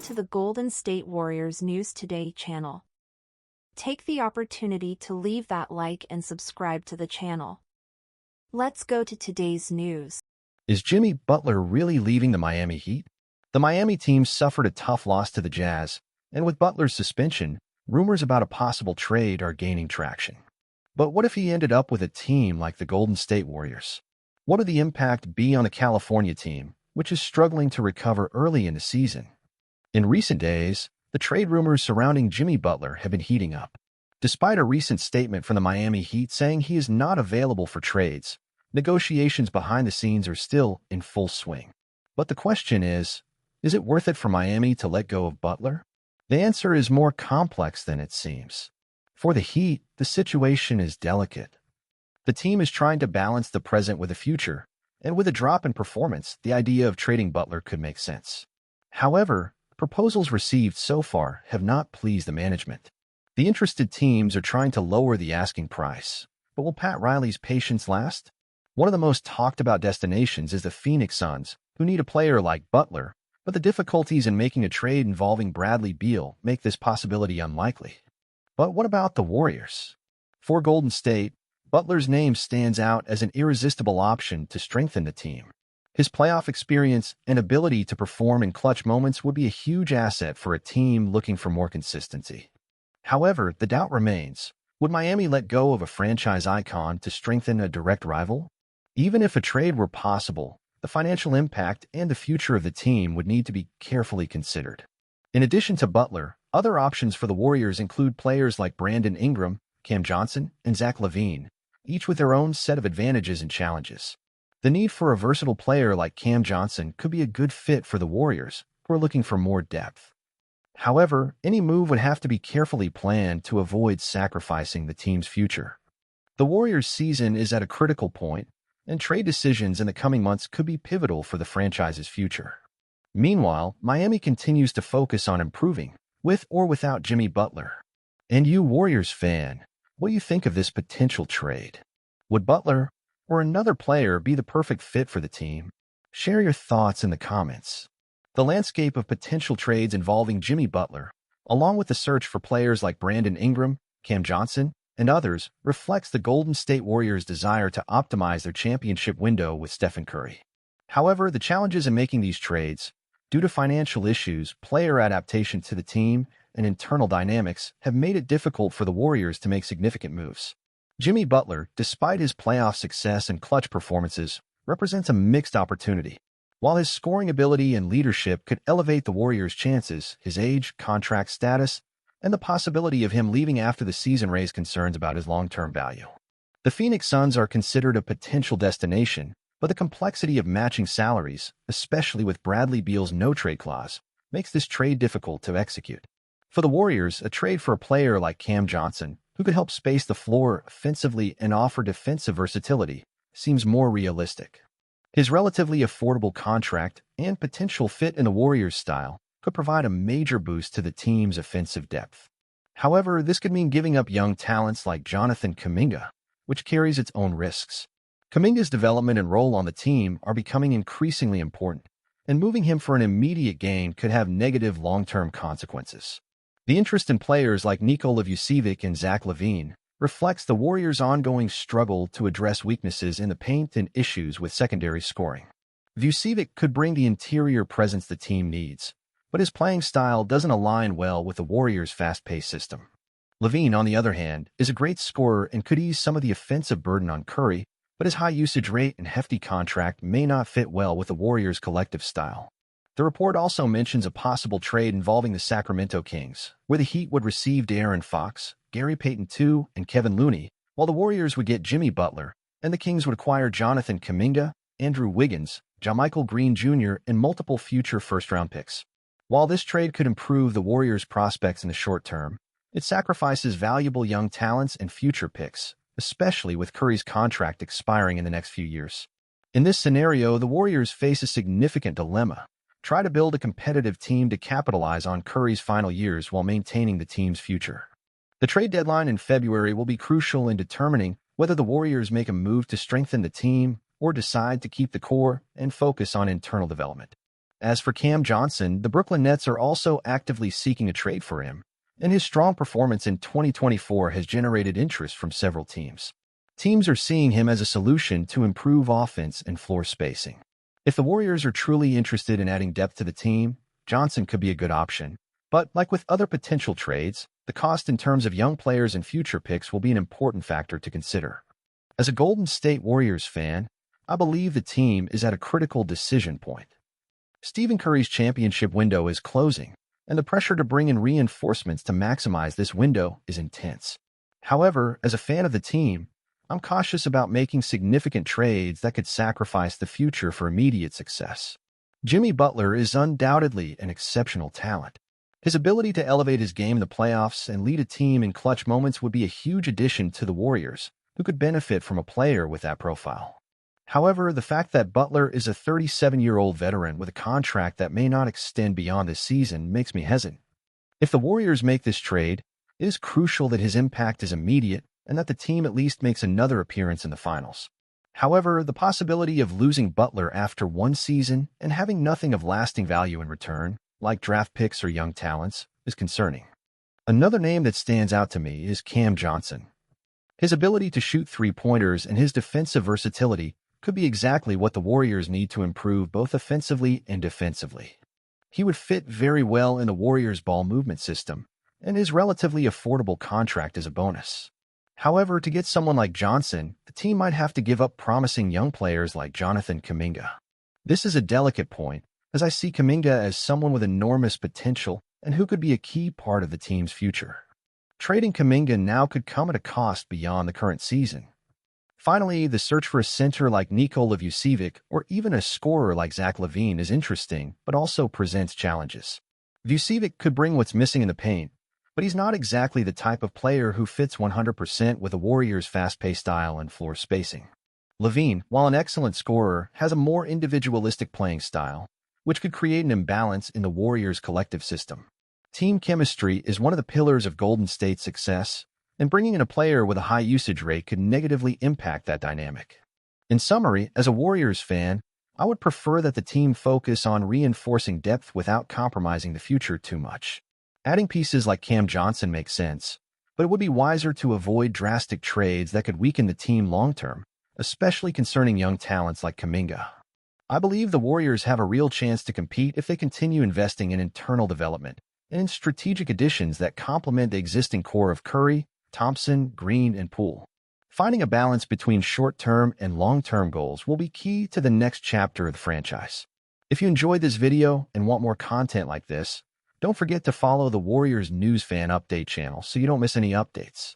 to the Golden State Warriors News Today channel. Take the opportunity to leave that like and subscribe to the channel. Let's go to today's news. Is Jimmy Butler really leaving the Miami Heat? The Miami team suffered a tough loss to the Jazz, and with Butler's suspension, rumors about a possible trade are gaining traction. But what if he ended up with a team like the Golden State Warriors? What would the impact be on the California team, which is struggling to recover early in the season? In recent days, the trade rumors surrounding Jimmy Butler have been heating up. Despite a recent statement from the Miami Heat saying he is not available for trades, negotiations behind the scenes are still in full swing. But the question is it worth it for Miami to let go of Butler? The answer is more complex than it seems. For the Heat, the situation is delicate. The team is trying to balance the present with the future, and with a drop in performance, the idea of trading Butler could make sense. However, proposals received so far have not pleased the management. The interested teams are trying to lower the asking price, but will Pat Riley's patience last? One of the most talked about destinations is the Phoenix Suns, who need a player like Butler, but the difficulties in making a trade involving Bradley Beal make this possibility unlikely. But what about the Warriors? For Golden State, Butler's name stands out as an irresistible option to strengthen the team. His playoff experience and ability to perform in clutch moments would be a huge asset for a team looking for more consistency. However, the doubt remains, would Miami let go of a franchise icon to strengthen a direct rival? Even if a trade were possible, the financial impact and the future of the team would need to be carefully considered. In addition to Butler, other options for the Warriors include players like Brandon Ingram, Cam Johnson, and Zach LaVine, each with their own set of advantages and challenges. The need for a versatile player like Cam Johnson could be a good fit for the Warriors, who are looking for more depth. However, any move would have to be carefully planned to avoid sacrificing the team's future. The Warriors' season is at a critical point, and trade decisions in the coming months could be pivotal for the franchise's future. Meanwhile, Miami continues to focus on improving, with or without Jimmy Butler. And you, Warriors fan, what do you think of this potential trade? Would Butler or another player be the perfect fit for the team? Share your thoughts in the comments. The landscape of potential trades involving Jimmy Butler, along with the search for players like Brandon Ingram, Cam Johnson, and others, reflects the Golden State Warriors' desire to optimize their championship window with Stephen Curry. However, the challenges in making these trades, due to financial issues, player adaptation to the team, and internal dynamics, have made it difficult for the Warriors to make significant moves. Jimmy Butler, despite his playoff success and clutch performances, represents a mixed opportunity. While his scoring ability and leadership could elevate the Warriors' chances, his age, contract status, and the possibility of him leaving after the season raise concerns about his long-term value. The Phoenix Suns are considered a potential destination, but the complexity of matching salaries, especially with Bradley Beal's no-trade clause, makes this trade difficult to execute. For the Warriors, a trade for a player like Cam Johnson, who could help space the floor offensively and offer defensive versatility, seems more realistic. His relatively affordable contract and potential fit in the Warriors' style could provide a major boost to the team's offensive depth. However, this could mean giving up young talents like Jonathan Kuminga, which carries its own risks. Kuminga's development and role on the team are becoming increasingly important, and moving him for an immediate gain could have negative long-term consequences. The interest in players like Nikola Vucevic and Zach LaVine reflects the Warriors' ongoing struggle to address weaknesses in the paint and issues with secondary scoring. Vucevic could bring the interior presence the team needs, but his playing style doesn't align well with the Warriors' fast-paced system. LaVine, on the other hand, is a great scorer and could ease some of the offensive burden on Curry, but his high usage rate and hefty contract may not fit well with the Warriors' collective style. The report also mentions a possible trade involving the Sacramento Kings, where the Heat would receive De'Aaron Fox, Gary Payton II, and Kevin Looney, while the Warriors would get Jimmy Butler, and the Kings would acquire Jonathan Kuminga, Andrew Wiggins, JaMychal Green Jr., and multiple future first-round picks. While this trade could improve the Warriors' prospects in the short term, it sacrifices valuable young talents and future picks, especially with Curry's contract expiring in the next few years. In this scenario, the Warriors face a significant dilemma. Try to build a competitive team to capitalize on Curry's final years while maintaining the team's future. The trade deadline in February will be crucial in determining whether the Warriors make a move to strengthen the team or decide to keep the core and focus on internal development. As for Cam Johnson, the Brooklyn Nets are also actively seeking a trade for him, and his strong performance in 2024 has generated interest from several teams. Teams are seeing him as a solution to improve offense and floor spacing. If the Warriors are truly interested in adding depth to the team, Johnson could be a good option. But like with other potential trades, the cost in terms of young players and future picks will be an important factor to consider. As a Golden State Warriors fan, I believe the team is at a critical decision point. Stephen Curry's championship window is closing, and the pressure to bring in reinforcements to maximize this window is intense. However, as a fan of the team, I'm cautious about making significant trades that could sacrifice the future for immediate success. Jimmy Butler is undoubtedly an exceptional talent. His ability to elevate his game in the playoffs and lead a team in clutch moments would be a huge addition to the Warriors, who could benefit from a player with that profile. However, the fact that Butler is a 37-year-old veteran with a contract that may not extend beyond this season makes me hesitant. If the Warriors make this trade, it is crucial that his impact is immediate and that the team at least makes another appearance in the finals. However, the possibility of losing Butler after one season and having nothing of lasting value in return, like draft picks or young talents, is concerning. Another name that stands out to me is Cam Johnson. His ability to shoot three-pointers and his defensive versatility could be exactly what the Warriors need to improve both offensively and defensively. He would fit very well in the Warriors' ball movement system, and his relatively affordable contract is a bonus. However, to get someone like Johnson, the team might have to give up promising young players like Jonathan Kuminga. This is a delicate point, as I see Kuminga as someone with enormous potential and who could be a key part of the team's future. Trading Kuminga now could come at a cost beyond the current season. Finally, the search for a center like Nikola Vucevic or even a scorer like Zach LaVine is interesting, but also presents challenges. Vucevic could bring what's missing in the paint, but he's not exactly the type of player who fits 100% with the Warriors' fast-paced style and floor spacing. LaVine, while an excellent scorer, has a more individualistic playing style, which could create an imbalance in the Warriors' collective system. Team chemistry is one of the pillars of Golden State's success, and bringing in a player with a high usage rate could negatively impact that dynamic. In summary, as a Warriors fan, I would prefer that the team focus on reinforcing depth without compromising the future too much. Adding pieces like Cam Johnson makes sense, but it would be wiser to avoid drastic trades that could weaken the team long-term, especially concerning young talents like Kuminga. I believe the Warriors have a real chance to compete if they continue investing in internal development and in strategic additions that complement the existing core of Curry, Thompson, Green, and Poole. Finding a balance between short-term and long-term goals will be key to the next chapter of the franchise. If you enjoyed this video and want more content like this, don't forget to follow the Warriors News Fan Update channel so you don't miss any updates.